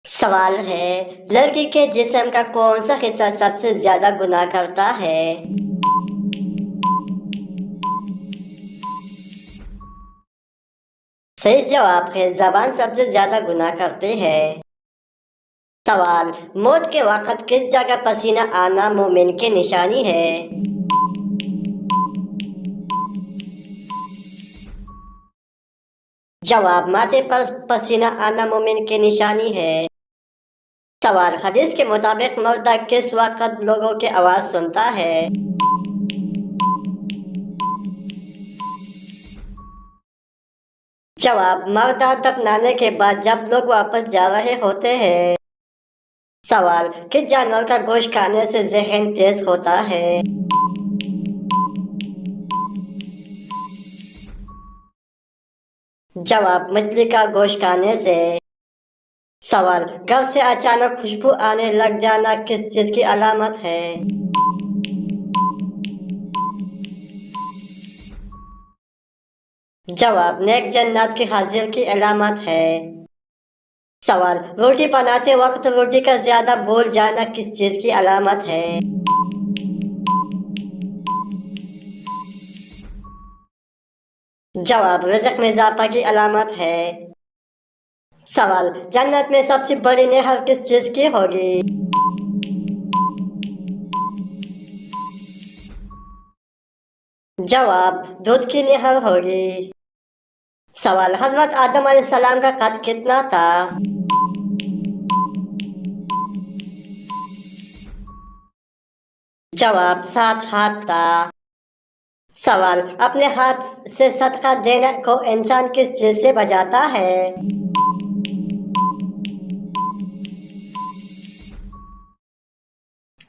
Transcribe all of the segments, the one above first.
سوال ہے، لڑکی کے جسم کا کون سا حصہ سب سے زیادہ گناہ کرتا ہے؟ صحیح جواب ہے زبان سب سے زیادہ گناہ کرتی ہے۔ سوال، موت کے وقت کس جگہ پسینہ آنا مومن کی نشانی ہے؟ جواب، ماتھے پر پسینہ آنا مومن کی نشانی ہے۔ سوال، حدیث کے مطابق مردہ کس وقت لوگوں کی آواز سنتا ہے؟ جواب، مردہ دفنانے کے بعد جب لوگ واپس جا رہے ہوتے ہیں۔ سوال، کس جانور کا گوشت کھانے سے ذہن تیز ہوتا ہے؟ جواب، مچھلی کا گوشت کھانے سے۔ سوال، گھر سے اچانک خوشبو آنے لگ جانا کس چیز کی علامت ہے؟ جواب، نیک جنات کی حاضر کی علامت ہے۔ سوال، روٹی بناتے وقت روٹی کا زیادہ بھول جانا کس چیز کی علامت ہے؟ جواب، رزق میں اضافہ کی علامت ہے۔ سوال، جنت میں سب سے بڑی نہر کس چیز کی ہوگی؟ جواب، دودھ کی نہر ہوگی۔ سوال، حضرت آدم علیہ السلام کا قد کتنا تھا؟ جواب، 7 ہاتھ تھا۔ سوال، اپنے ہاتھ سے صدقہ دینے کو انسان کس چیز سے بچاتا ہے؟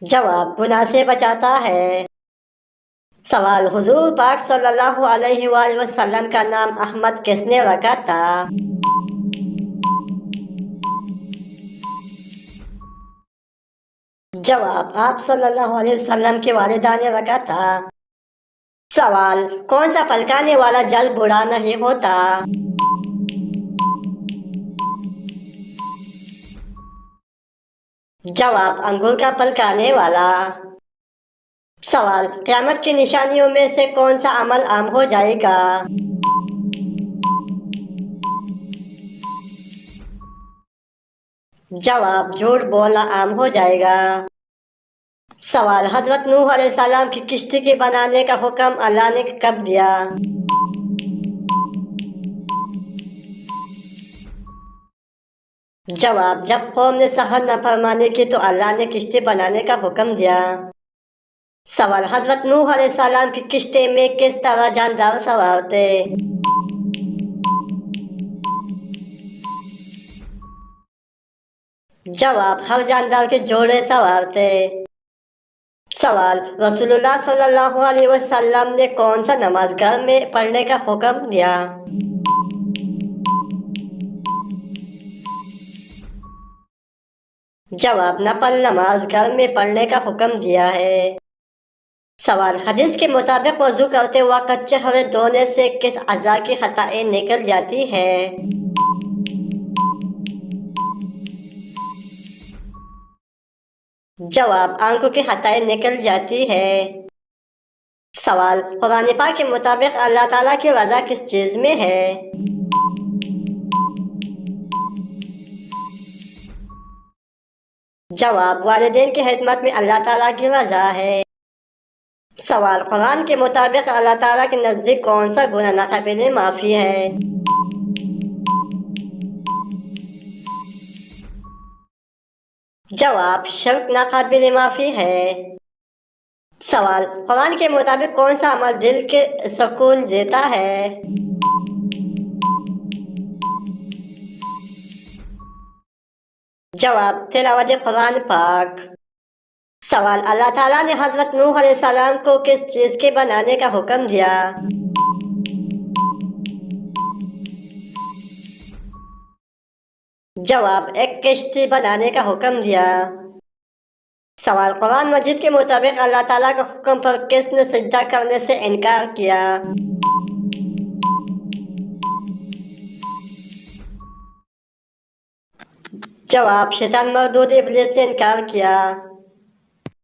جواب، گناہ سے بچاتا ہے۔ سوال، حضور پاک صلی اللہ علیہ وآلہ وسلم کا نام احمد کس نے رکھا تھا؟ جواب، آپ صلی اللہ علیہ وسلم کی والدہ نے رکھا تھا۔ سوال، کون سا پلکانے والا جل بوڑھا نہیں ہوتا؟ جواب، انگور کا پلکانے والا۔ سوال، قیامت کی نشانیوں میں سے کون سا عمل عام ہو جائے گا؟ جواب، جھوٹ بولنا عام ہو جائے گا۔ سوال، حضرت نوح علیہ السلام کی کشتی کے بنانے کا حکم اللہ نے کب دیا؟ جواب، جب قوم نے سخت نافرمانی کی تو اللہ نے کشتی بنانے کا حکم دیا۔ سوال، حضرت نوح علیہ السلام کی کشتی میں کس طرح جاندار سوار تھے؟ جواب، ہر جاندار کے جوڑے سوار تھے۔ سوال، رسول اللہ صلی اللہ علیہ وسلم نے کون سا نماز گھر میں پڑھنے کا حکم دیا؟ جواب، نفل نماز گھر میں پڑھنے کا حکم دیا ہے۔ سوال، حدیث کے مطابق وضو کرتے وقت چہرے دھونے سے کس اعضاء کی خطائیں نکل جاتی ہے؟ جواب، آنکھوں کی خطائیں نکل جاتی ہے۔ سوال، قرآن پاک کے مطابق اللہ تعالیٰ کی رضا کس چیز میں ہے؟ جواب، والدین کی خدمت میں اللہ تعالیٰ کی رضا ہے۔ سوال، قرآن کے مطابق اللہ تعالیٰ کے نزدیک کون سا گناہ ناقابل معافی ہے؟ جواب، شرک ناقابل معافی ہے۔ سوال، قرآن کے مطابق کون سا عمل دل کے سکون دیتا ہے؟ جواب، تلاوت قرآن پاک۔ سوال، اللہ تعالیٰ نے حضرت نوح علیہ السلام کو کس چیز کے بنانے کا حکم دیا؟ جواب، ایک کشتی بنانے کا حکم دیا۔ سوال، قرآن مجید کے مطابق اللہ تعالیٰ کے حکم پر کس نے سجدہ کرنے سے انکار کیا؟ جواب: شیطان مردود ابلیس نے انکار کیا۔